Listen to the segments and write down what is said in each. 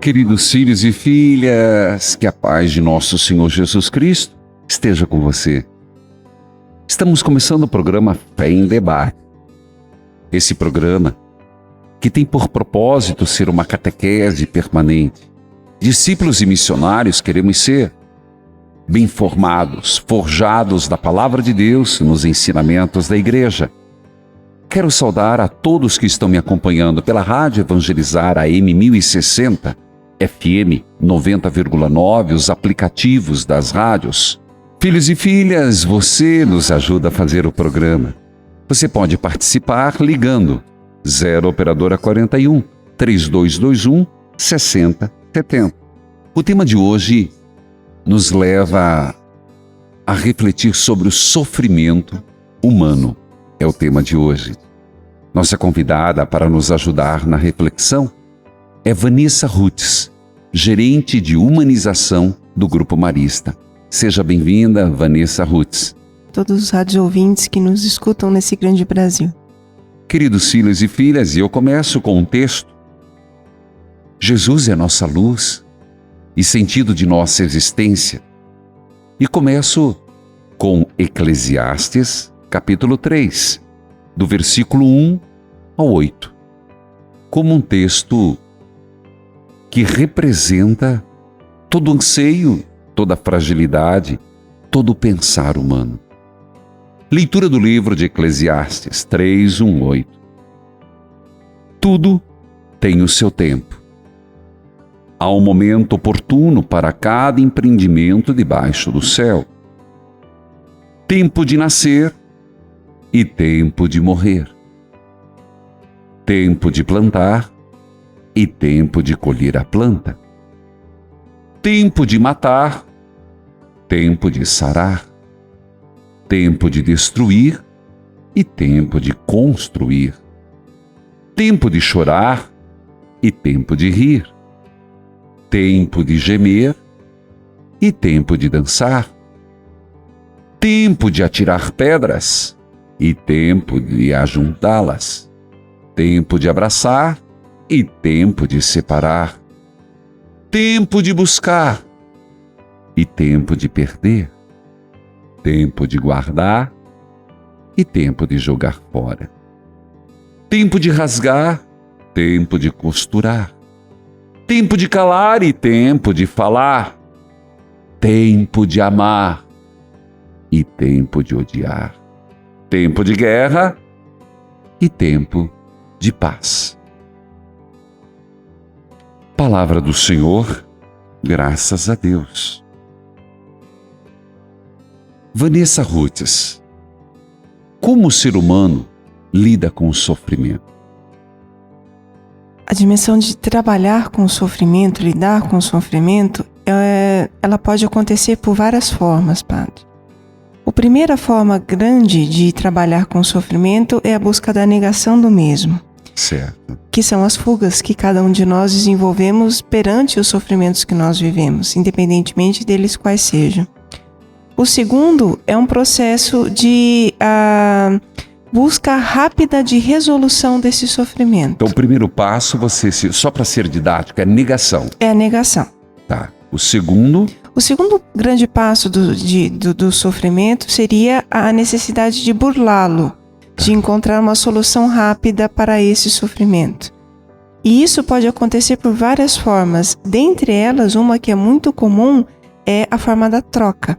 Queridos filhos e filhas, que a paz de nosso Senhor Jesus Cristo esteja com você. Estamos começando o programa Fé em Debate. Esse programa que tem por propósito ser uma catequese permanente. Discípulos e missionários queremos ser bem formados, forjados da Palavra de Deus nos ensinamentos da Igreja. Quero saudar a todos que estão me acompanhando pela Rádio Evangelizar AM 1060, FM 90,9, os aplicativos das rádios. Filhos e filhas, você nos ajuda a fazer o programa. Você pode participar ligando 0 Operadora 41 3221 6070. O tema de hoje nos leva a refletir sobre o sofrimento humano. É o tema de hoje. Nossa convidada para nos ajudar na reflexão é Vanessa Rutz, gerente de humanização do Grupo Marista. Seja bem-vinda, Vanessa Rutz. Todos os rádios ouvintes que nos escutam nesse grande Brasil. Queridos filhos e filhas, eu começo com um texto. Jesus é nossa luz e sentido de nossa existência. E começo com Eclesiastes, capítulo 3, do versículo 1 ao 8, como um texto que representa todo o anseio, toda a fragilidade, todo o pensar humano. Leitura do livro de Eclesiastes 3, 1, 8. Tudo tem o seu tempo. Há um momento oportuno para cada empreendimento debaixo do céu. Tempo de nascer e tempo de morrer. Tempo de plantar e tempo de colher a planta. Tempo de matar, tempo de sarar. Tempo de destruir e tempo de construir. Tempo de chorar e tempo de rir. Tempo de gemer e tempo de dançar. Tempo de atirar pedras e tempo de ajuntá-las. Tempo de abraçar e tempo de separar. Tempo de buscar e tempo de perder. Tempo de guardar e tempo de jogar fora. Tempo de rasgar, tempo de costurar. Tempo de calar e tempo de falar. Tempo de amar e tempo de odiar. Tempo de guerra e tempo de paz. Palavra do Senhor, graças a Deus. Vanessa Rutz, como o ser humano lida com o sofrimento? A dimensão de trabalhar com o sofrimento, lidar com o sofrimento, ela pode acontecer por várias formas, Padre. A primeira forma grande de trabalhar com o sofrimento é a busca da negação do mesmo. Certo. Que são as fugas que cada um de nós desenvolvemos perante os sofrimentos que nós vivemos, independentemente deles quais sejam. O segundo é um processo de busca rápida de resolução desse sofrimento. Então, o primeiro passo, só para ser didático, é negação. É a negação. Tá. O segundo grande passo do sofrimento seria a necessidade de burlá-lo, de encontrar uma solução rápida para esse sofrimento. E isso pode acontecer por várias formas. Dentre elas, uma que é muito comum é a forma da troca.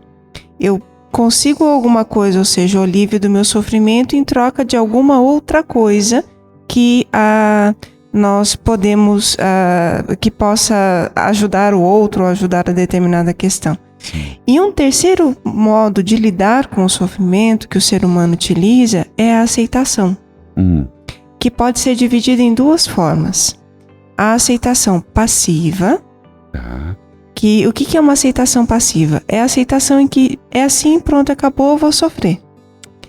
Eu consigo alguma coisa, ou seja, o alívio do meu sofrimento em troca de alguma outra coisa que nós podemos, que possa ajudar o outro ou ajudar a determinada questão. Sim. E um terceiro modo de lidar com o sofrimento que o ser humano utiliza é a aceitação, que pode ser dividida em duas formas. A aceitação passiva, o que é uma aceitação passiva? É a aceitação em que é assim, pronto, acabou, eu vou sofrer.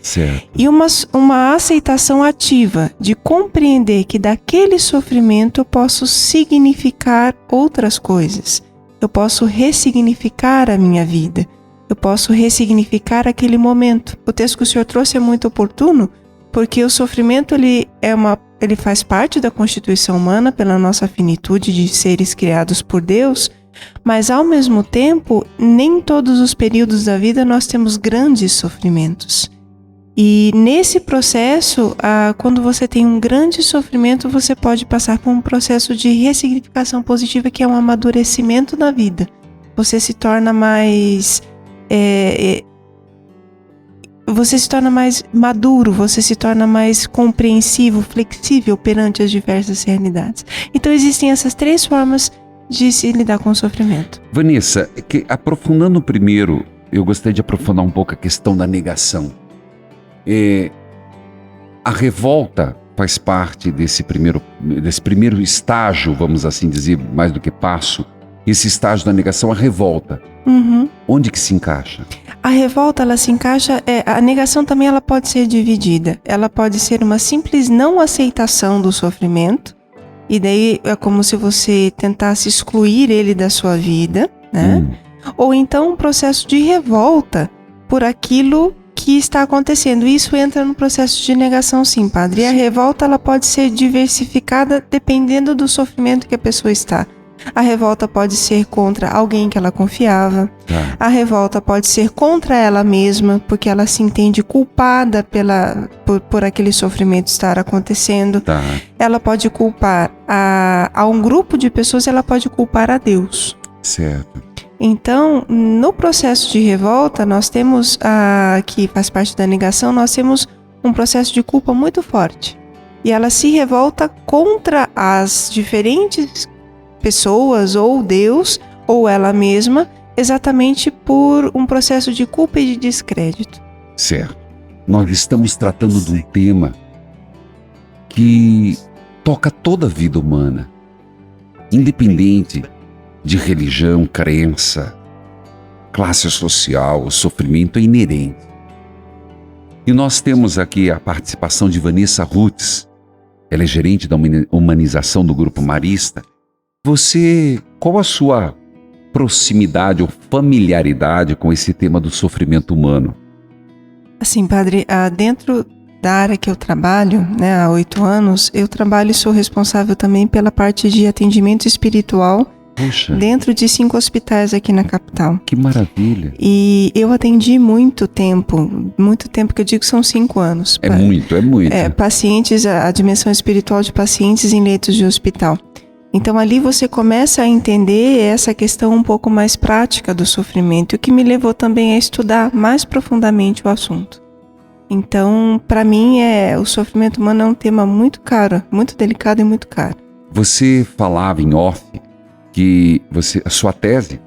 Certo. E uma aceitação ativa, de compreender que daquele sofrimento eu posso significar outras coisas. Eu posso ressignificar a minha vida. Eu posso ressignificar aquele momento. O texto que o senhor trouxe é muito oportuno, porque o sofrimento ele ele faz parte da constituição humana pela nossa finitude de seres criados por Deus, mas ao mesmo tempo, nem todos os períodos da vida nós temos grandes sofrimentos. E nesse processo, quando você tem um grande sofrimento, você pode passar por um processo de ressignificação positiva, que é um amadurecimento da vida. Você se torna mais maduro, você se torna mais compreensivo, flexível perante as diversas realidades. Então existem essas 3 formas de se lidar com o sofrimento. Vanessa, aprofundando primeiro, eu gostaria de aprofundar um pouco a questão da negação. A revolta faz parte desse primeiro estágio, vamos assim dizer, mais do que passo. Esse estágio da negação, a revolta. Uhum. Onde que se encaixa? A revolta, ela se encaixa... a negação também ela pode ser dividida. Ela pode ser uma simples não aceitação do sofrimento. E daí é como se você tentasse excluir ele da sua vida, né? Ou então um processo de revolta por aquilo que está acontecendo. Isso entra no processo de negação, sim, padre. E a revolta, ela pode ser diversificada dependendo do sofrimento que a pessoa está. A revolta pode ser contra alguém que ela confiava. A revolta pode ser contra ela mesma, porque ela se entende culpada por aquele sofrimento estar acontecendo. Ela pode culpar a um grupo de pessoas, ela pode culpar a Deus. Certo. Então, no processo de revolta, nós temos, que faz parte da negação, nós temos um processo de culpa muito forte. E ela se revolta contra as diferentes pessoas, ou Deus, ou ela mesma, exatamente por um processo de culpa e de descrédito. Certo. Nós estamos tratando de um tema que toca toda a vida humana, independente de religião, crença, classe social, o sofrimento é inerente. E nós temos aqui a participação de Vanessa Rutz. Ela é gerente da humanização do Grupo Marista. Qual a sua proximidade ou familiaridade com esse tema do sofrimento humano? Assim, padre, dentro da área que eu trabalho, né, há 8 anos, eu trabalho e sou responsável também pela parte de atendimento espiritual. Puxa. Dentro de 5 hospitais aqui na capital. Que maravilha! E eu atendi muito tempo que eu digo são 5 anos. É muito. Pacientes, a dimensão espiritual de pacientes em leitos de hospital. Então ali você começa a entender essa questão um pouco mais prática do sofrimento, o que me levou também a estudar mais profundamente o assunto. Então, para mim, o sofrimento humano é um tema muito caro, muito delicado e muito caro. Você falava em off que a sua tese...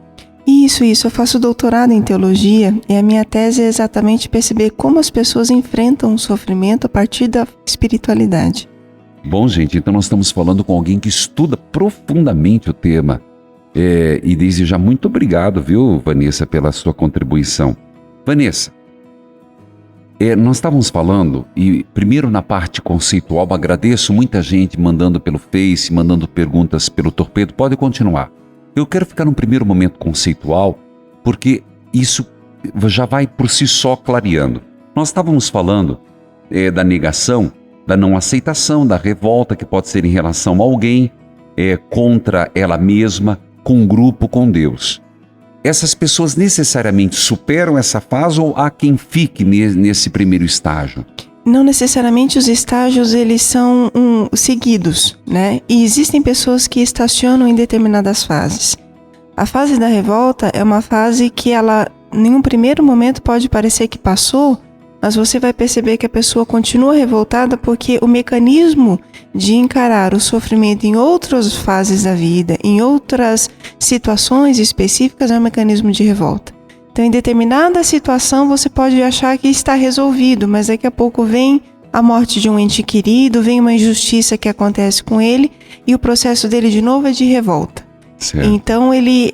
Isso, eu faço doutorado em teologia e a minha tese é exatamente perceber como as pessoas enfrentam o sofrimento a partir da espiritualidade. Bom, gente, então nós estamos falando com alguém que estuda profundamente o tema. E desde já, muito obrigado, viu, Vanessa, pela sua contribuição. Vanessa, nós estávamos falando, e primeiro na parte conceitual, agradeço muita gente mandando pelo Face, mandando perguntas pelo Torpedo, pode continuar. Eu quero ficar num primeiro momento conceitual, porque isso já vai por si só clareando. Nós estávamos falando da negação, da não aceitação, da revolta que pode ser em relação a alguém, contra ela mesma, com um grupo, com Deus. Essas pessoas necessariamente superam essa fase ou há quem fique nesse primeiro estágio? Não necessariamente os estágios eles são seguidos, né? E existem pessoas que estacionam em determinadas fases. A fase da revolta é uma fase que ela, em um primeiro momento, pode parecer que passou, mas você vai perceber que a pessoa continua revoltada porque o mecanismo de encarar o sofrimento em outras fases da vida, em outras situações específicas, é um mecanismo de revolta. Então, em determinada situação, você pode achar que está resolvido, mas daqui a pouco vem a morte de um ente querido, vem uma injustiça que acontece com ele e o processo dele de novo é de revolta. Certo. Então, ele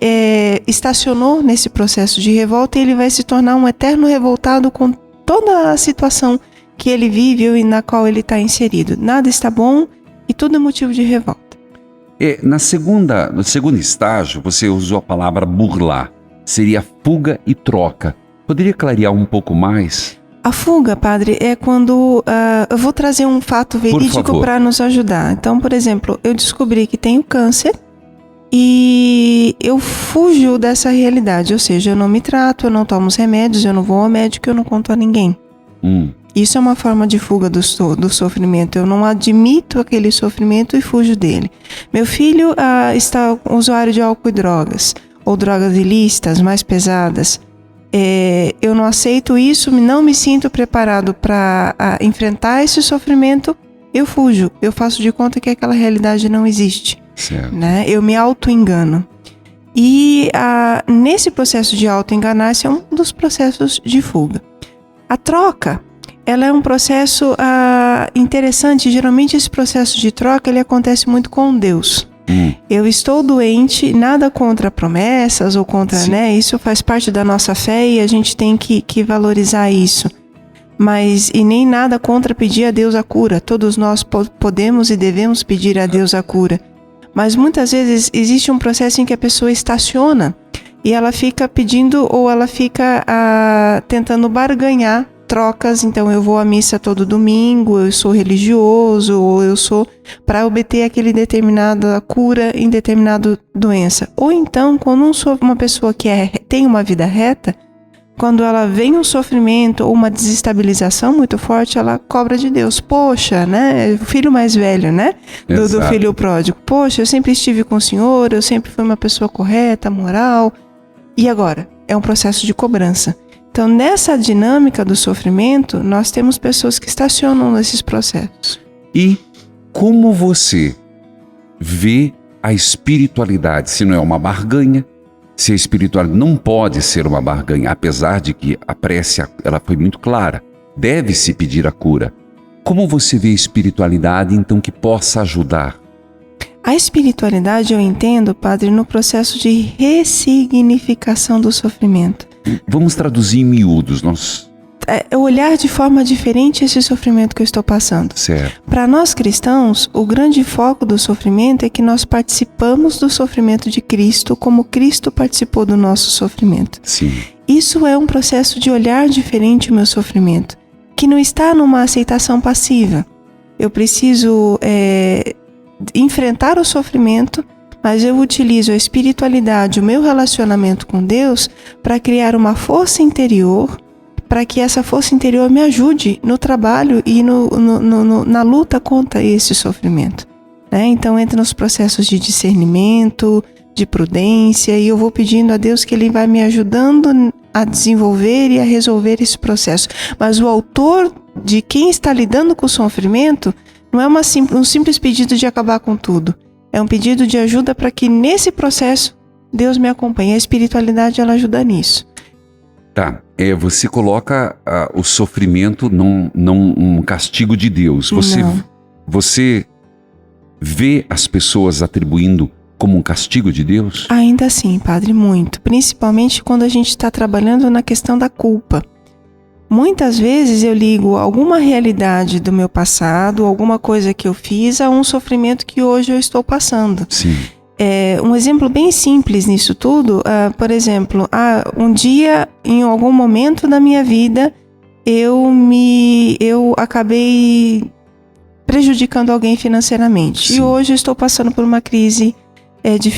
estacionou nesse processo de revolta e ele vai se tornar um eterno revoltado com toda a situação que ele vive e na qual ele está inserido. Nada está bom e tudo é motivo de revolta. No segundo estágio, você usou a palavra burlar. Seria fuga e troca. Poderia clarear um pouco mais? A fuga, padre, é quando... eu vou trazer um fato verídico para nos ajudar. Então, por exemplo, eu descobri que tenho câncer e eu fujo dessa realidade. Ou seja, eu não me trato, eu não tomo os remédios, eu não vou ao médico, eu não conto a ninguém. Isso é uma forma de fuga do sofrimento. Eu não admito aquele sofrimento e fujo dele. Meu filho está usuário de álcool e drogas, ou drogas ilícitas, mais pesadas. Eu não aceito isso, não me sinto preparado para enfrentar esse sofrimento, eu fujo. Eu faço de conta que aquela realidade não existe. Certo. Né? Eu me auto-engano. E nesse processo de auto-enganar, esse é um dos processos de fuga. A troca, ela é um processo interessante. Geralmente esse processo de troca ele acontece muito com Deus. Eu estou doente, nada contra promessas ou contra, né? Isso faz parte da nossa fé e a gente tem que valorizar isso. Mas, e nem nada contra pedir a Deus a cura. Todos nós podemos e devemos pedir a Deus a cura. Mas muitas vezes existe um processo em que a pessoa estaciona e ela fica pedindo ou ela fica tentando barganhar trocas. Então eu vou à missa todo domingo, eu sou religioso, ou eu sou para obter aquele determinada cura em determinada doença. Ou então, quando não sou uma pessoa que tem uma vida reta, quando ela vem um sofrimento ou uma desestabilização muito forte, ela cobra de Deus. Poxa, né? O filho mais velho, né? Do filho pródigo. Poxa, eu sempre estive com o Senhor, eu sempre fui uma pessoa correta, moral. E agora? É um processo de cobrança. Então, nessa dinâmica do sofrimento, nós temos pessoas que estacionam nesses processos. E como você vê a espiritualidade? Se não é uma barganha, se a espiritualidade não pode ser uma barganha, apesar de que a prece ela foi muito clara, deve-se pedir a cura. Como você vê a espiritualidade, então, que possa ajudar? A espiritualidade eu entendo, padre, no processo de ressignificação do sofrimento. Vamos traduzir em miúdos. Olhar de forma diferente esse sofrimento que eu estou passando. Certo. Para nós cristãos, o grande foco do sofrimento é que nós participamos do sofrimento de Cristo como Cristo participou do nosso sofrimento. Sim. Isso é um processo de olhar diferente o meu sofrimento, que não está numa aceitação passiva. Eu preciso enfrentar o sofrimento, mas eu utilizo a espiritualidade, o meu relacionamento com Deus, para criar uma força interior, para que essa força interior me ajude no trabalho e na luta contra esse sofrimento. Né? Então entra nos processos de discernimento, de prudência, e eu vou pedindo a Deus que Ele vai me ajudando a desenvolver e a resolver esse processo. Mas o autor de quem está lidando com o sofrimento não é um simples pedido de acabar com tudo. É um pedido de ajuda para que nesse processo Deus me acompanhe. A espiritualidade ela ajuda nisso. Tá, você coloca o sofrimento num castigo de Deus. Você vê as pessoas atribuindo como um castigo de Deus? Ainda assim, padre, muito. Principalmente quando a gente está trabalhando na questão da culpa. Muitas vezes eu ligo alguma realidade do meu passado, alguma coisa que eu fiz, a um sofrimento que hoje eu estou passando. Sim. Um exemplo bem simples nisso tudo, por exemplo, um dia, em algum momento da minha vida, eu acabei prejudicando alguém financeiramente. Sim. E hoje eu estou passando por uma crise de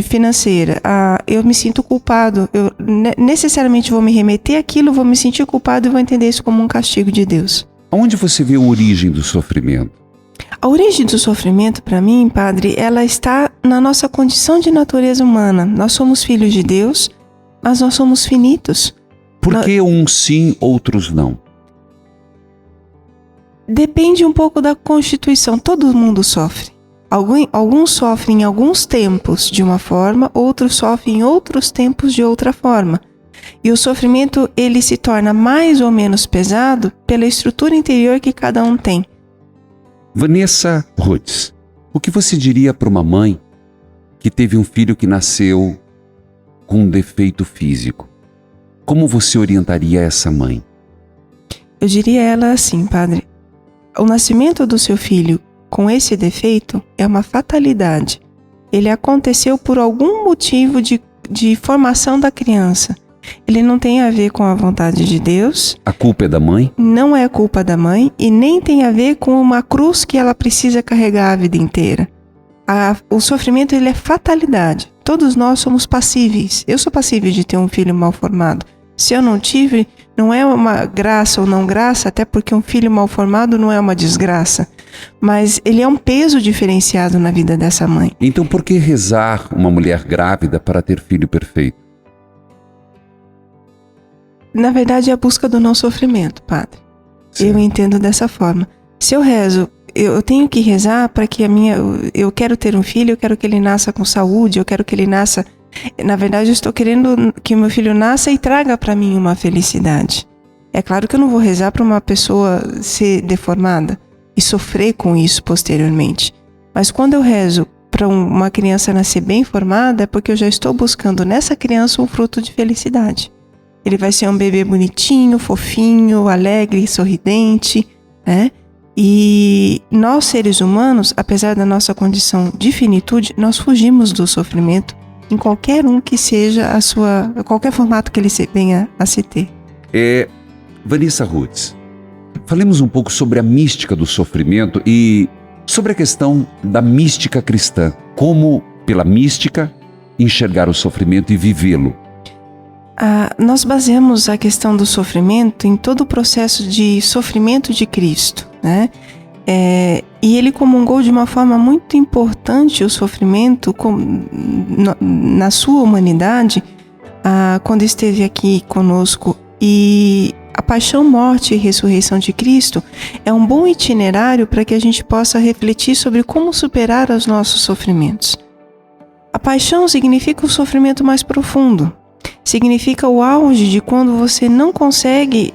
financeira. Eu me sinto culpado. Eu necessariamente vou me remeter àquilo, vou me sentir culpado e vou entender isso como um castigo de Deus. Onde você vê a origem do sofrimento? A origem do sofrimento, para mim, padre, ela está na nossa condição de natureza humana. Nós somos filhos de Deus, mas nós somos finitos. Por que uns sim, outros não? Depende um pouco da constituição. Todo mundo sofre. Alguns sofrem em alguns tempos de uma forma, outros sofrem em outros tempos de outra forma. E o sofrimento, ele se torna mais ou menos pesado pela estrutura interior que cada um tem. Vanessa Rhodes, o que você diria para uma mãe que teve um filho que nasceu com um defeito físico? Como você orientaria essa mãe? Eu diria a ela assim, padre, o nascimento do seu filho com esse defeito é uma fatalidade. Ele aconteceu por algum motivo de formação da criança. ele não tem a ver com a vontade de Deus. A culpa é da mãe? Não é culpa da mãe e nem tem a ver com uma cruz que ela precisa carregar a vida inteira. O sofrimento, ele é fatalidade. Todos nós somos passíveis. Eu sou passível de ter um filho mal formado. Se eu não tive, não é uma graça ou não graça, até porque um filho mal formado não é uma desgraça. Mas ele é um peso diferenciado na vida dessa mãe. Então por que rezar uma mulher grávida para ter filho perfeito? Na verdade é a busca do não sofrimento, padre. Certo. Eu entendo dessa forma. Se eu rezo, eu tenho que rezar para que eu quero ter um filho, eu quero que ele nasça com saúde, eu quero que ele nasça... Na verdade, eu estou querendo que meu filho nasça e traga para mim uma felicidade. É claro que eu não vou rezar para uma pessoa ser deformada e sofrer com isso posteriormente. Mas quando eu rezo para uma criança nascer bem formada, é porque eu já estou buscando nessa criança um fruto de felicidade. Ele vai ser um bebê bonitinho, fofinho, alegre, sorridente, né? E nós, seres humanos, apesar da nossa condição de finitude, nós fugimos do sofrimento em qualquer um que seja qualquer formato que ele venha a se ter. Vanessa Rutz, falemos um pouco sobre a mística do sofrimento e sobre a questão da mística cristã. Como, pela mística, enxergar o sofrimento e vivê-lo? Nós baseamos a questão do sofrimento em todo o processo de sofrimento de Cristo, né? E ele comungou de uma forma muito importante o sofrimento na sua humanidade, quando esteve aqui conosco. E a paixão, morte e ressurreição de Cristo é um bom itinerário para que a gente possa refletir sobre como superar os nossos sofrimentos. A paixão significa o sofrimento mais profundo. Significa o auge de quando você não consegue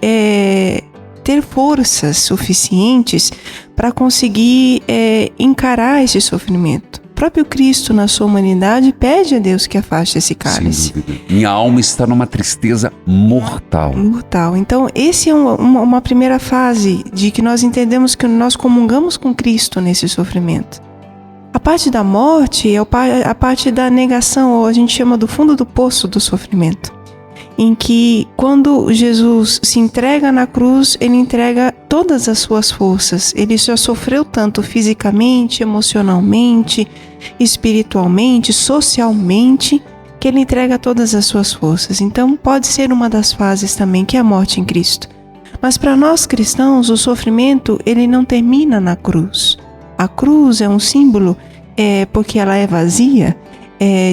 ter forças suficientes para conseguir encarar esse sofrimento. O próprio Cristo, na sua humanidade, pede a Deus que afaste esse cálice. Minha alma está numa tristeza mortal. Mortal. Então, esse é uma primeira fase de que nós entendemos que nós comungamos com Cristo nesse sofrimento. A parte da morte é a parte da negação, ou a gente chama do fundo do poço do sofrimento. Em que, quando Jesus se entrega na cruz, ele entrega todas as suas forças. Ele já sofreu tanto fisicamente, emocionalmente, espiritualmente, socialmente, que ele entrega todas as suas forças. Então, pode ser uma das fases também, que é a morte em Cristo. Mas para nós cristãos, o sofrimento, ele não termina na cruz. A cruz é um símbolo, porque ela é vazia,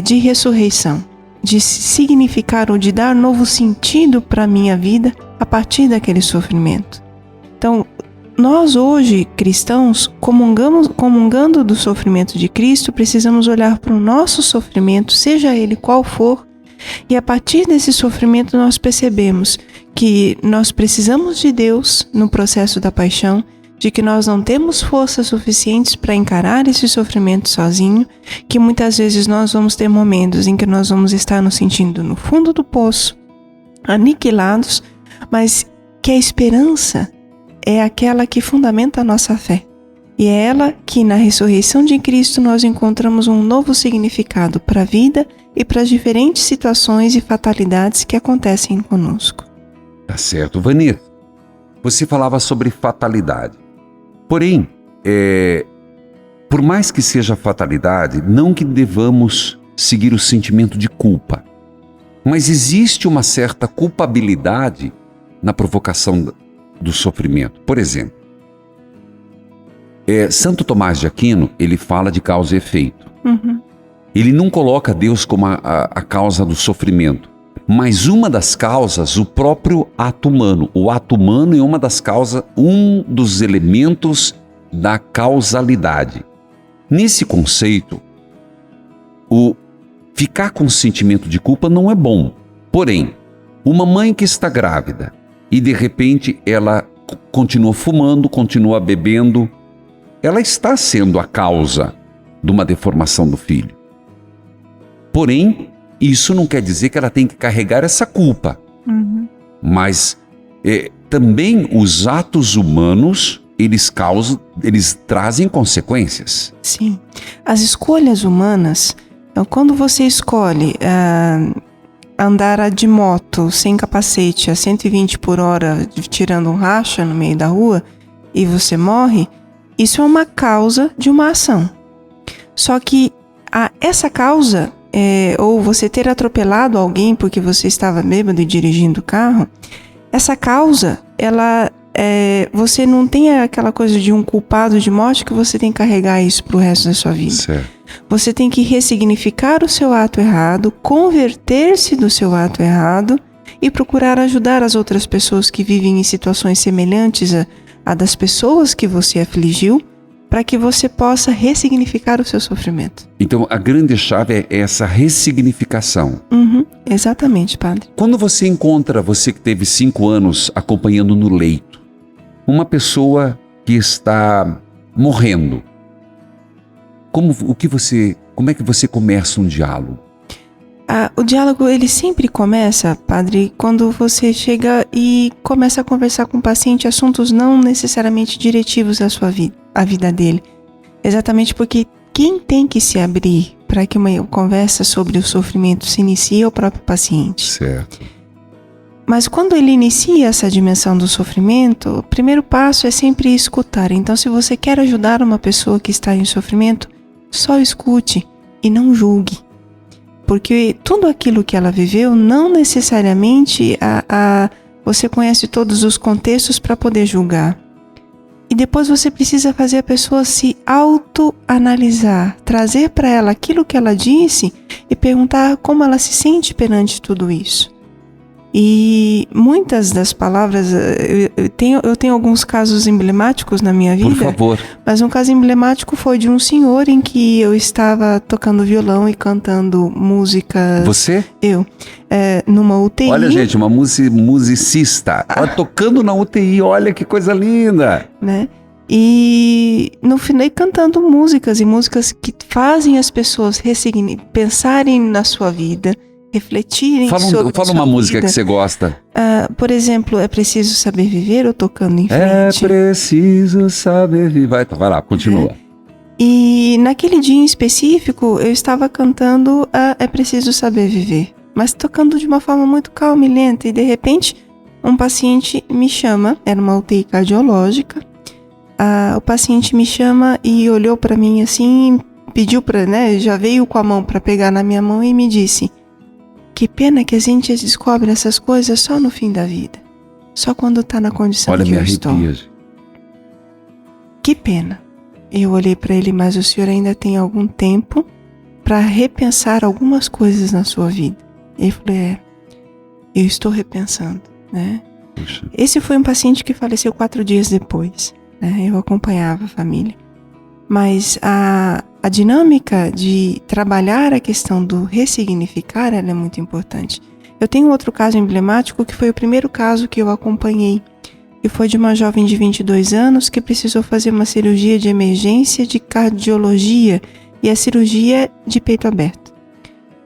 de ressurreição, de significar ou de dar novo sentido para a minha vida a partir daquele sofrimento. Então, nós hoje, cristãos, comungando do sofrimento de Cristo, precisamos olhar para o nosso sofrimento, seja ele qual for, e a partir desse sofrimento nós percebemos que nós precisamos de Deus no processo da paixão, de que nós não temos forças suficientes para encarar esse sofrimento sozinho, que muitas vezes nós vamos ter momentos em que nós vamos estar nos sentindo no fundo do poço, aniquilados, mas que a esperança é aquela que fundamenta a nossa fé. E é ela que, na ressurreição de Cristo, nós encontramos um novo significado para a vida e para as diferentes situações e fatalidades que acontecem conosco. Tá certo. Vanessa, você falava sobre fatalidade. Porém, por mais que seja fatalidade, não que devamos seguir o sentimento de culpa. Mas existe uma certa culpabilidade na provocação do sofrimento. Por exemplo, Santo Tomás de Aquino, ele fala de causa e efeito. Uhum. Ele não coloca Deus como a causa do sofrimento, mas uma das causas, o próprio ato humano. O ato humano é uma das causas, um dos elementos da causalidade. Nesse conceito, o ficar com sentimento de culpa não é bom. Porém, uma mãe que está grávida e de repente ela continua fumando, continua bebendo, ela está sendo a causa de uma deformação do filho. Porém, isso não quer dizer que ela tem que carregar essa culpa. Uhum. Mas também os atos humanos, eles trazem consequências. Sim. As escolhas humanas, então, quando você escolhe andar de moto sem capacete a 120 por hora, tirando um racha no meio da rua, e você morre, isso é uma causa de uma ação. Só que essa causa, ou você ter atropelado alguém porque você estava bêbado e dirigindo o carro, essa causa, você não tem aquela coisa de um culpado de morte que você tem que carregar isso pro resto da sua vida. Certo. Você tem que ressignificar o seu ato errado, converter-se do seu ato errado e procurar ajudar as outras pessoas que vivem em situações semelhantes a das pessoas que você afligiu, para que você possa ressignificar o seu sofrimento. Então, a grande chave é essa ressignificação. Exatamente, padre. Quando você encontra, você que teve 5 anos acompanhando no leito, uma pessoa que está morrendo, como é que você começa um diálogo? O diálogo, ele sempre começa, padre, quando você chega e começa a conversar com o paciente assuntos não necessariamente diretivos da sua vida, a vida dele. Exatamente porque quem tem que se abrir para que uma conversa sobre o sofrimento se inicie é o próprio paciente. Certo. Mas quando ele inicia essa dimensão do sofrimento, o primeiro passo é sempre escutar. Então, se você quer ajudar uma pessoa que está em sofrimento, só escute e não julgue. Porque tudo aquilo que ela viveu, não necessariamente você conhece todos os contextos para poder julgar. E depois você precisa fazer a pessoa se autoanalisar, trazer para ela aquilo que ela disse e perguntar como ela se sente perante tudo isso. E muitas das palavras, eu tenho alguns casos emblemáticos na minha vida. Por favor. Mas um caso emblemático foi de um senhor em que eu estava tocando violão e cantando música. Você? Eu. Numa UTI. Olha, gente, uma musicista. Tocando na UTI, olha que coisa linda. Né? E no final cantando músicas que fazem as pessoas pensarem na sua vida, refletirem sobre Fala sua uma música vida. que você gosta. Por exemplo, É Preciso Saber Viver, ou Tocando em É Frente. preciso saber viver. Vai lá, continua. E naquele dia em específico, eu estava cantando É Preciso Saber Viver, mas tocando de uma forma muito calma e lenta. E de repente, um paciente me chama, era uma UTI cardiológica. O paciente me chama e olhou para mim assim, pediu já veio com a mão para pegar na minha mão e me disse: que pena que a gente descobre essas coisas só no fim da vida. Só quando tá na condição que eu estou. Olha, me arrepia. Que pena. Eu olhei para ele, mas o senhor ainda tem algum tempo para repensar algumas coisas na sua vida. Ele falou, eu estou repensando, né? Puxa. Esse foi um paciente que faleceu 4 dias depois, né? Eu acompanhava a família. Mas a dinâmica de trabalhar a questão do ressignificar, ela é muito importante. Eu tenho outro caso emblemático que foi o primeiro caso que eu acompanhei, que foi de uma jovem de 22 anos que precisou fazer uma cirurgia de emergência de cardiologia e a cirurgia de peito aberto.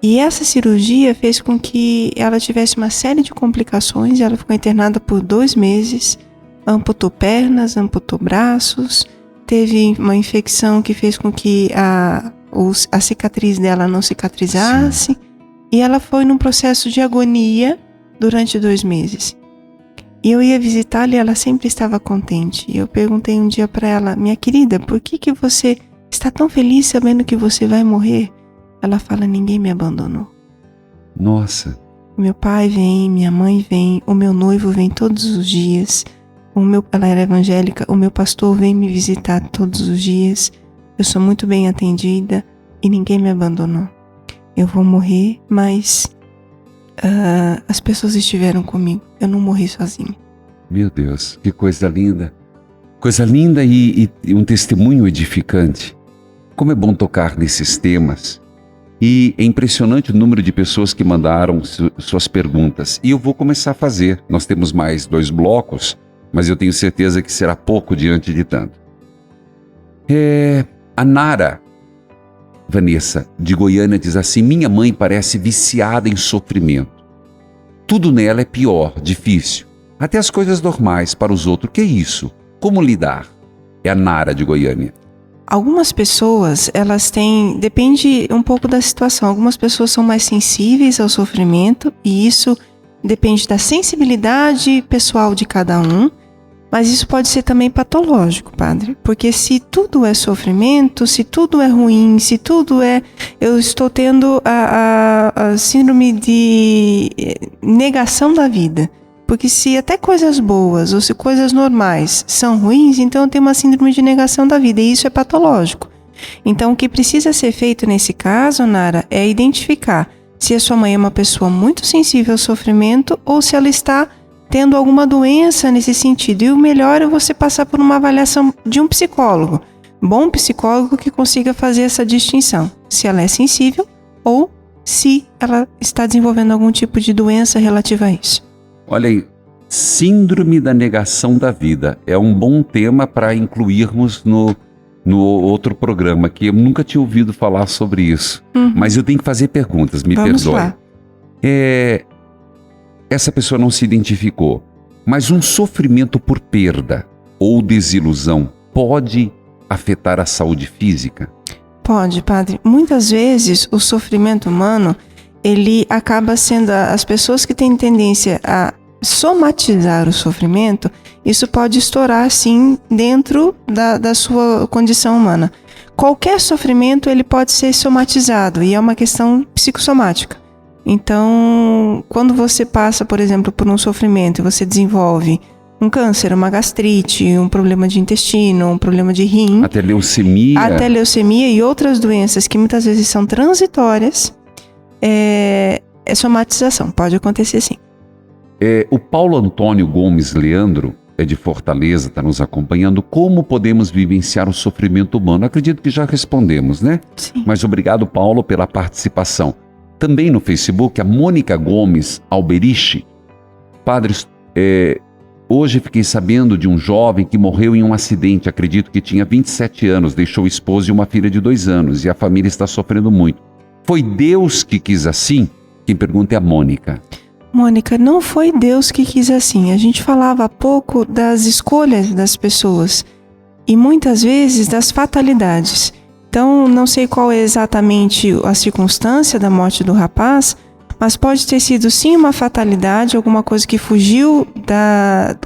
E essa cirurgia fez com que ela tivesse uma série de complicações, ela ficou internada por 2 meses, amputou pernas, amputou braços, teve uma infecção que fez com que a cicatriz dela não cicatrizasse. Sim. E ela foi num processo de agonia durante 2 meses. E eu ia visitá-la e ela sempre estava contente. E eu perguntei um dia para ela: minha querida, por que você está tão feliz sabendo que você vai morrer? Ela fala: ninguém me abandonou. Nossa. Meu pai vem, minha mãe vem, o meu noivo vem todos os dias. Ela era evangélica, o meu pastor vem me visitar todos os dias. Eu sou muito bem atendida e ninguém me abandonou. Eu vou morrer, mas as pessoas estiveram comigo. Eu não morri sozinha. Meu Deus, que coisa linda. Coisa linda e um testemunho edificante. Como é bom tocar nesses temas. E é impressionante o número de pessoas que mandaram suas perguntas. E eu vou começar a fazer. Nós temos mais 2 blocos, mas eu tenho certeza que será pouco diante de tanto. A Nara Vanessa, de Goiânia, diz assim: minha mãe parece viciada em sofrimento. Tudo nela é pior, difícil. Até as coisas normais para os outros. Que é isso? Como lidar? É a Nara de Goiânia. Algumas pessoas, elas têm, depende um pouco da situação, algumas pessoas são mais sensíveis ao sofrimento e isso depende da sensibilidade pessoal de cada um, mas isso pode ser também patológico, padre, porque se tudo é sofrimento, se tudo é ruim, se tudo é... Eu estou tendo a síndrome de negação da vida, porque se até coisas boas ou se coisas normais são ruins, então eu tenho uma síndrome de negação da vida e isso é patológico. Então o que precisa ser feito nesse caso, Nara, é identificar se a sua mãe é uma pessoa muito sensível ao sofrimento ou se ela está tendo alguma doença nesse sentido. E o melhor é você passar por uma avaliação de um psicólogo, bom psicólogo que consiga fazer essa distinção, se ela é sensível ou se ela está desenvolvendo algum tipo de doença relativa a isso. Olha aí, síndrome da negação da vida é um bom tema para incluirmos no outro programa, que eu nunca tinha ouvido falar sobre isso. Mas eu tenho que fazer perguntas, me perdoe. Lá. Essa pessoa não se identificou, mas um sofrimento por perda ou desilusão pode afetar a saúde física? Pode, padre. Muitas vezes o sofrimento humano, ele acaba sendo, as pessoas que têm tendência a somatizar o sofrimento, isso pode estourar sim dentro da sua condição humana. Qualquer sofrimento ele pode ser somatizado e é uma questão psicossomática. Então, quando você passa, por exemplo, por um sofrimento e você desenvolve um câncer, uma gastrite, um problema de intestino, um problema de rim, até leucemia e outras doenças que muitas vezes são transitórias, é somatização, pode acontecer sim. O Paulo Antônio Gomes Leandro, é de Fortaleza, está nos acompanhando. Como podemos vivenciar o sofrimento humano? Acredito que já respondemos, né? Sim. Mas obrigado, Paulo, pela participação. Também no Facebook, a Mônica Gomes Alberiche. Padres, hoje fiquei sabendo de um jovem que morreu em um acidente, acredito que tinha 27 anos, deixou esposa e uma filha de 2 anos, e a família está sofrendo muito. Foi Deus que quis assim? Quem pergunta é a Mônica. Mônica, não foi Deus que quis assim. A gente falava há pouco das escolhas das pessoas e muitas vezes das fatalidades. Então, não sei qual é exatamente a circunstância da morte do rapaz, mas pode ter sido sim uma fatalidade, alguma coisa que fugiu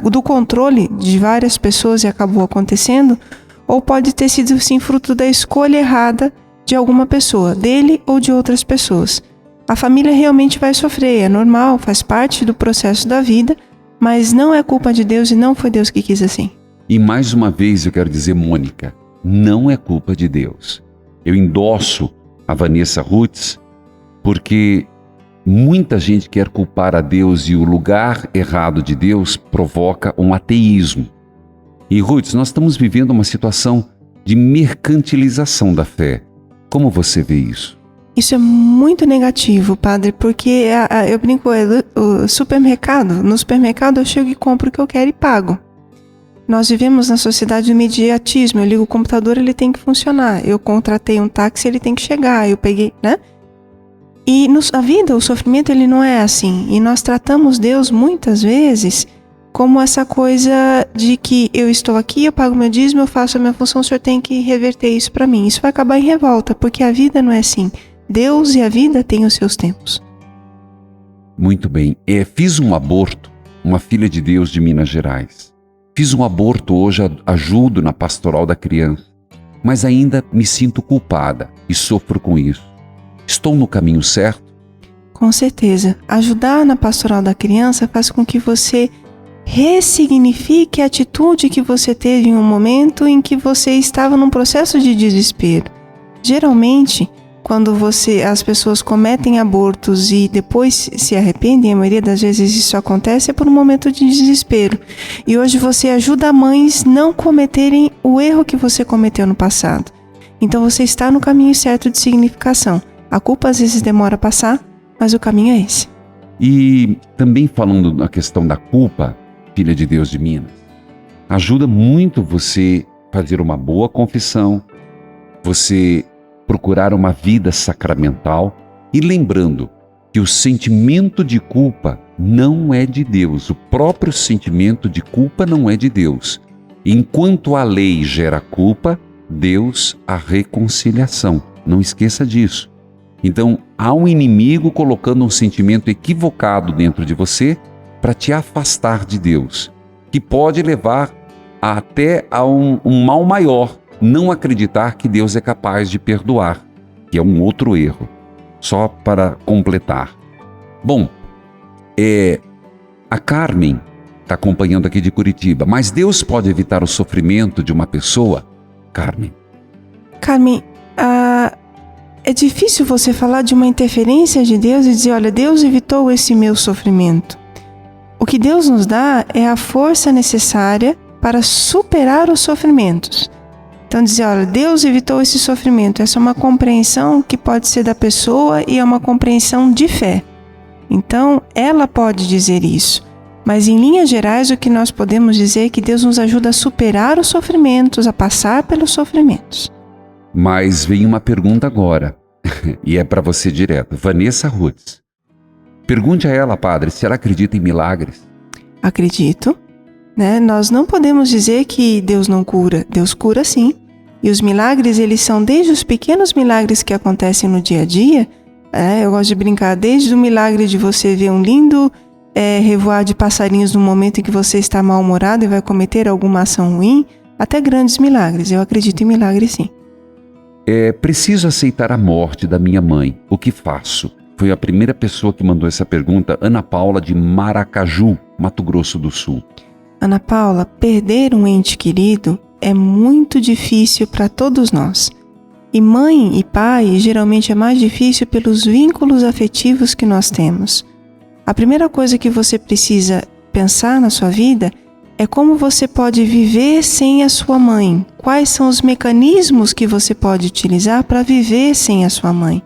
do controle de várias pessoas e acabou acontecendo, ou pode ter sido sim fruto da escolha errada de alguma pessoa, dele ou de outras pessoas. A família realmente vai sofrer, é normal, faz parte do processo da vida, mas não é culpa de Deus e não foi Deus que quis assim. E mais uma vez eu quero dizer, Mônica, não é culpa de Deus. Eu endosso a Vanessa Rutz porque muita gente quer culpar a Deus e o lugar errado de Deus provoca um ateísmo. E Rutz, nós estamos vivendo uma situação de mercantilização da fé. Como você vê isso? Isso é muito negativo, padre, porque eu brinco, no supermercado eu chego e compro o que eu quero e pago. Nós vivemos na sociedade do imediatismo, eu ligo o computador, ele tem que funcionar, eu contratei um táxi, ele tem que chegar, eu peguei, né? E na vida, o sofrimento ele não é assim, e nós tratamos Deus muitas vezes como essa coisa de que eu estou aqui, eu pago meu dízimo, eu faço a minha função, o senhor tem que reverter isso para mim. Isso vai acabar em revolta, porque a vida não é assim. Deus e a vida têm os seus tempos. Muito bem. Fiz um aborto, uma filha de Deus de Minas Gerais. Fiz um aborto, hoje ajudo na pastoral da criança, mas ainda me sinto culpada e sofro com isso. Estou no caminho certo? Com certeza. Ajudar na pastoral da criança faz com que você ressignifique a atitude que você teve em um momento em que você estava num processo de desespero. Geralmente, quando as pessoas cometem abortos e depois se arrependem, a maioria das vezes isso acontece, é por um momento de desespero. E hoje você ajuda mães não cometerem o erro que você cometeu no passado. Então você está no caminho certo de significação. A culpa às vezes demora a passar, mas o caminho é esse. E também falando na questão da culpa, filha de Deus de Minas, ajuda muito você fazer uma boa confissão, você procurar uma vida sacramental e lembrando que o sentimento de culpa não é de Deus, o próprio sentimento de culpa não é de Deus. Enquanto a lei gera culpa, Deus a reconciliação. Não esqueça disso. Então, há um inimigo colocando um sentimento equivocado dentro de você para te afastar de Deus, que pode levar até a um mal maior, não acreditar que Deus é capaz de perdoar, que é um outro erro. Só para completar. Bom, a Carmen está acompanhando aqui de Curitiba, mas Deus pode evitar o sofrimento de uma pessoa? Carmen, é difícil você falar de uma interferência de Deus e dizer, olha, Deus evitou esse meu sofrimento. O que Deus nos dá é a força necessária para superar os sofrimentos. Então dizer, olha, Deus evitou esse sofrimento. Essa é uma compreensão que pode ser da pessoa e é uma compreensão de fé. Então, ela pode dizer isso. Mas em linhas gerais, o que nós podemos dizer é que Deus nos ajuda a superar os sofrimentos, a passar pelos sofrimentos. Mas vem uma pergunta agora, e é para você direto. Vanessa Rutz. Pergunte a ela, padre, se ela acredita em milagres. Acredito. Nós não podemos dizer que Deus não cura. Deus cura sim. E os milagres, eles são desde os pequenos milagres que acontecem no dia a dia. Eu gosto de brincar, desde o milagre de você ver um lindo revoar de passarinhos no momento em que você está mal-humorado e vai cometer alguma ação ruim, até grandes milagres. Eu acredito em milagres sim. Preciso aceitar a morte da minha mãe. O que faço? Foi a primeira pessoa que mandou essa pergunta, Ana Paula de Maracaju, Mato Grosso do Sul. Ana Paula, perder um ente querido é muito difícil para todos nós. E mãe e pai geralmente é mais difícil pelos vínculos afetivos que nós temos. A primeira coisa que você precisa pensar na sua vida é como você pode viver sem a sua mãe. Quais são os mecanismos que você pode utilizar para viver sem a sua mãe?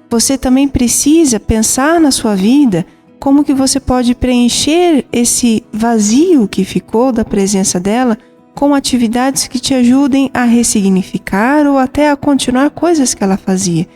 Você também precisa pensar na sua vida como que você pode preencher esse vazio que ficou da presença dela com atividades que te ajudem a ressignificar ou até a continuar coisas que ela fazia.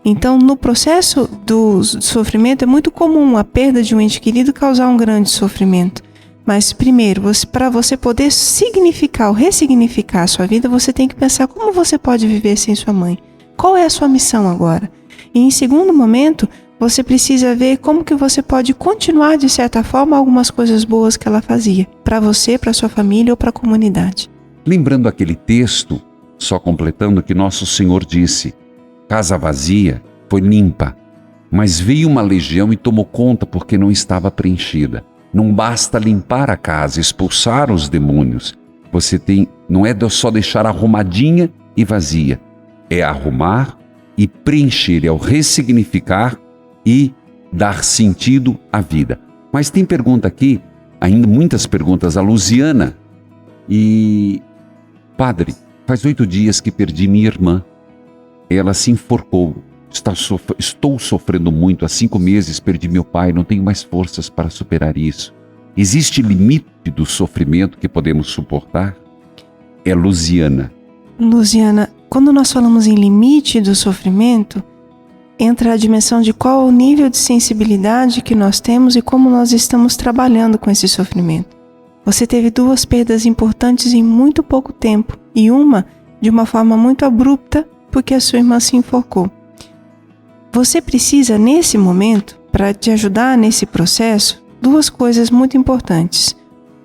Então, no processo do sofrimento, é muito comum a perda de um ente querido causar um grande sofrimento. Mas primeiro, para você poder significar ou ressignificar a sua vida, você tem que pensar como você pode viver sem sua mãe. Qual é a sua missão agora? E em segundo momento, você precisa ver como que você pode continuar, de certa forma, algumas coisas boas que ela fazia. Para você, para sua família ou para a comunidade. Lembrando aquele texto, só completando, que Nosso Senhor disse, casa vazia foi limpa, mas veio uma legião e tomou conta porque não estava preenchida. Não basta limpar a casa, expulsar os demônios. Não é só deixar arrumadinha e vazia. É arrumar e preencher, é o ressignificar e dar sentido à vida. Mas tem pergunta aqui, ainda muitas perguntas, a Luziana. E, padre, faz 8 dias que perdi minha irmã. Ela se enforcou. Estou sofrendo muito. Há 5 meses perdi meu pai. Não tenho mais forças para superar isso. Existe limite do sofrimento que podemos suportar? É Luziana. Luziana, quando nós falamos em limite do sofrimento, entra a dimensão de qual o nível de sensibilidade que nós temos e como nós estamos trabalhando com esse sofrimento. Você teve 2 perdas importantes em muito pouco tempo e uma de uma forma muito abrupta porque a sua irmã se enforcou. Você precisa, nesse momento, para te ajudar nesse processo, 2 coisas muito importantes.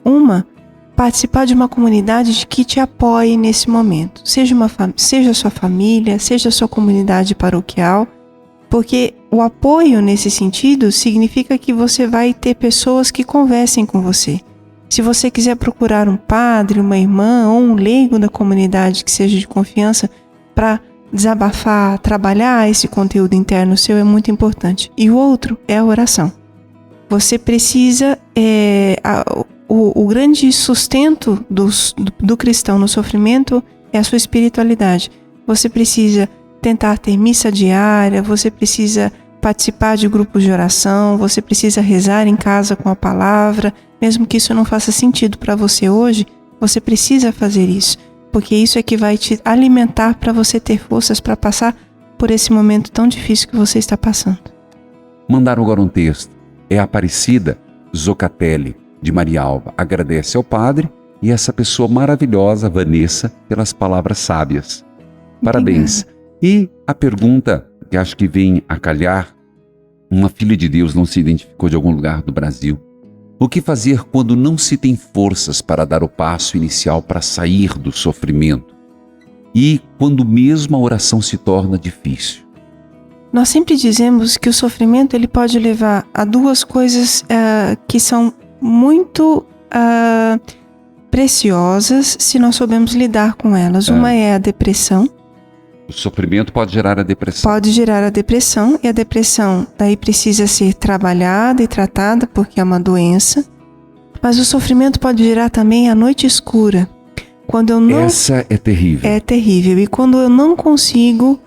Uma, participar de uma comunidade que te apoie nesse momento. Seja a sua família, seja a sua comunidade paroquial, porque o apoio nesse sentido significa que você vai ter pessoas que conversem com você. Se você quiser procurar um padre, uma irmã ou um leigo da comunidade que seja de confiança para desabafar, trabalhar esse conteúdo interno seu, é muito importante. E o outro é a oração. Você precisa, o grande sustento do cristão no sofrimento é a sua espiritualidade. Você precisa tentar ter missa diária, você precisa participar de grupos de oração, você precisa rezar em casa com a palavra, mesmo que isso não faça sentido para você hoje, você precisa fazer isso, porque isso é que vai te alimentar para você ter forças para passar por esse momento tão difícil que você está passando. Mandaram agora um texto. É Aparecida Zocatelli, de Marialva. Agradece ao padre e essa pessoa maravilhosa, Vanessa, pelas palavras sábias. Parabéns. E a pergunta que acho que vem a calhar, uma filha de Deus não se identificou de algum lugar do Brasil. O que fazer quando não se tem forças para dar o passo inicial para sair do sofrimento? E quando mesmo a oração se torna difícil? Nós sempre dizemos que o sofrimento ele pode levar a duas coisas que são muito preciosas se nós soubermos lidar com elas. Uma é a depressão. O sofrimento pode gerar a depressão. Pode gerar a depressão, e a depressão daí precisa ser trabalhada e tratada porque é uma doença. Mas o sofrimento pode gerar também a noite escura. Quando eu não... Essa é terrível. É terrível. E quando eu não consigo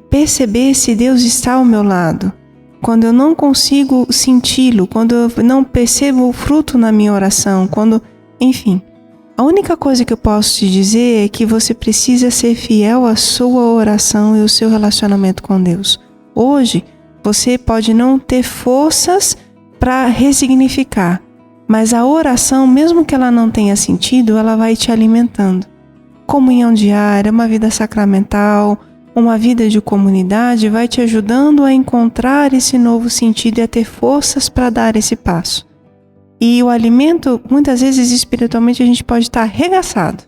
perceber se Deus está ao meu lado, quando eu não consigo senti-lo, quando eu não percebo o fruto na minha oração, enfim... A única coisa que eu posso te dizer é que você precisa ser fiel à sua oração e ao seu relacionamento com Deus. Hoje, você pode não ter forças para ressignificar, mas a oração, mesmo que ela não tenha sentido, ela vai te alimentando. Comunhão diária, uma vida sacramental, uma vida de comunidade vai te ajudando a encontrar esse novo sentido e a ter forças para dar esse passo. E o alimento, muitas vezes espiritualmente a gente pode estar arregaçado,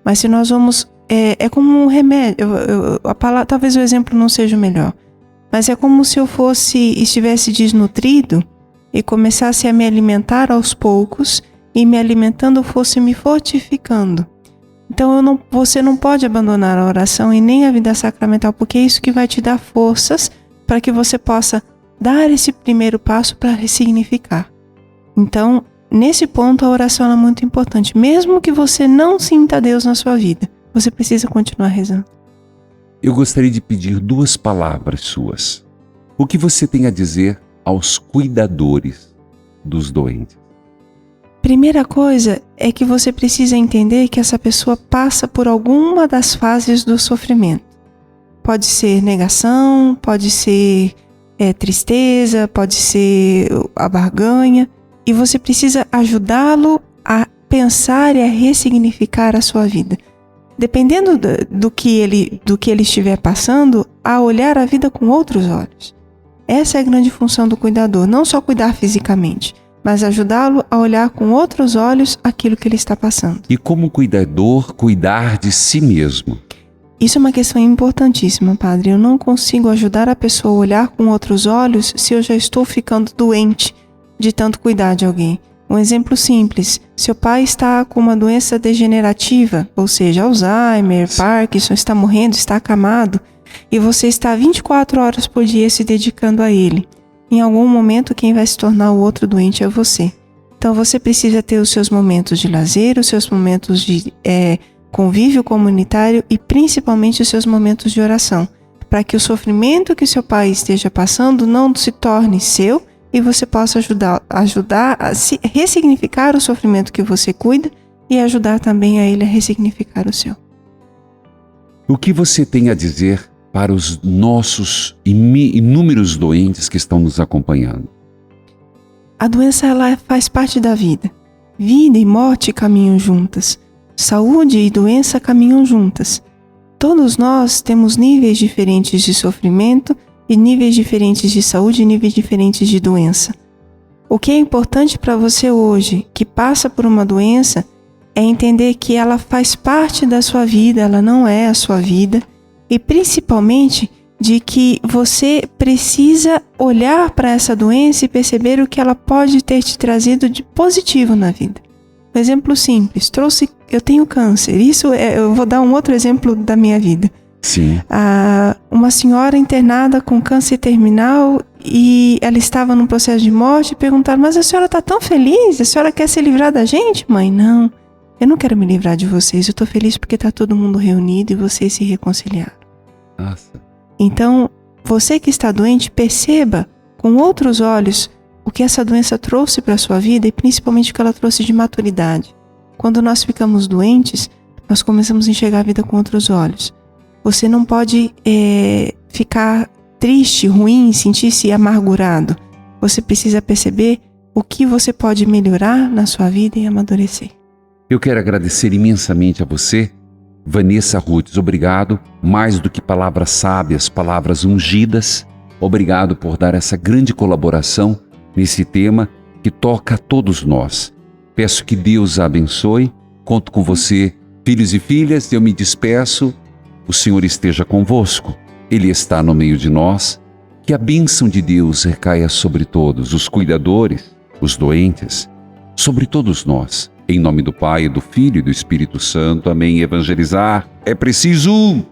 mas se nós vamos, é como um remédio, talvez o exemplo não seja o melhor, mas é como se eu estivesse desnutrido e começasse a me alimentar aos poucos e me alimentando fosse me fortificando. Então você não pode abandonar a oração e nem a vida sacramental, porque é isso que vai te dar forças para que você possa dar esse primeiro passo para ressignificar. Então, nesse ponto, a oração é muito importante. Mesmo que você não sinta Deus na sua vida, você precisa continuar rezando. Eu gostaria de pedir 2 palavras suas. O que você tem a dizer aos cuidadores dos doentes? Primeira coisa é que você precisa entender que essa pessoa passa por alguma das fases do sofrimento. Pode ser negação, pode ser tristeza, pode ser a barganha. E você precisa ajudá-lo a pensar e a ressignificar a sua vida. Dependendo do que ele estiver passando, a olhar a vida com outros olhos. Essa é a grande função do cuidador. Não só cuidar fisicamente, mas ajudá-lo a olhar com outros olhos aquilo que ele está passando. E como cuidador, cuidar de si mesmo. Isso é uma questão importantíssima, padre. Eu não consigo ajudar a pessoa a olhar com outros olhos se eu já estou ficando doente de tanto cuidar de alguém. Um exemplo simples: seu pai está com uma doença degenerativa, ou seja, Alzheimer, Parkinson, está morrendo, está acamado, e você está 24 horas por dia se dedicando a ele. Em algum momento, quem vai se tornar o outro doente é você. Então você precisa ter os seus momentos de lazer, os seus momentos de convívio comunitário e principalmente os seus momentos de oração, para que o sofrimento que seu pai esteja passando não se torne seu e você possa ajudar a ressignificar o sofrimento que você cuida e ajudar também a ele a ressignificar o seu. O que você tem a dizer para os nossos inúmeros doentes que estão nos acompanhando? A doença ela faz parte da vida. Vida e morte caminham juntas. Saúde e doença caminham juntas. Todos nós temos níveis diferentes de sofrimento e níveis diferentes de saúde e níveis diferentes de doença. O que é importante para você hoje, que passa por uma doença, é entender que ela faz parte da sua vida, ela não é a sua vida, e principalmente de que você precisa olhar para essa doença e perceber o que ela pode ter te trazido de positivo na vida. Um exemplo simples, eu tenho câncer, eu vou dar um outro exemplo da minha vida. Sim. Uma senhora internada com câncer terminal e ela estava num processo de morte e perguntaram: mas a senhora está tão feliz? A senhora quer se livrar da gente? Mãe, não, eu não quero me livrar de vocês, eu estou feliz porque está todo mundo reunido e vocês se reconciliaram. Nossa. Então, você que está doente, perceba com outros olhos o que essa doença trouxe para a sua vida e principalmente o que ela trouxe de maturidade. Quando nós ficamos doentes, nós começamos a enxergar a vida com outros olhos. Você não pode ficar triste, ruim, sentir-se amargurado. Você precisa perceber o que você pode melhorar na sua vida e amadurecer. Eu quero agradecer imensamente a você, Vanessa Rutes. Obrigado, mais do que palavras sábias, palavras ungidas. Obrigado por dar essa grande colaboração nesse tema que toca a todos nós. Peço que Deus a abençoe. Conto com você, filhos e filhas. Eu me despeço. O Senhor esteja convosco. Ele está no meio de nós. Que a bênção de Deus recaia sobre todos, os cuidadores, os doentes, sobre todos nós. Em nome do Pai, do Filho e do Espírito Santo. Amém. Evangelizar é preciso.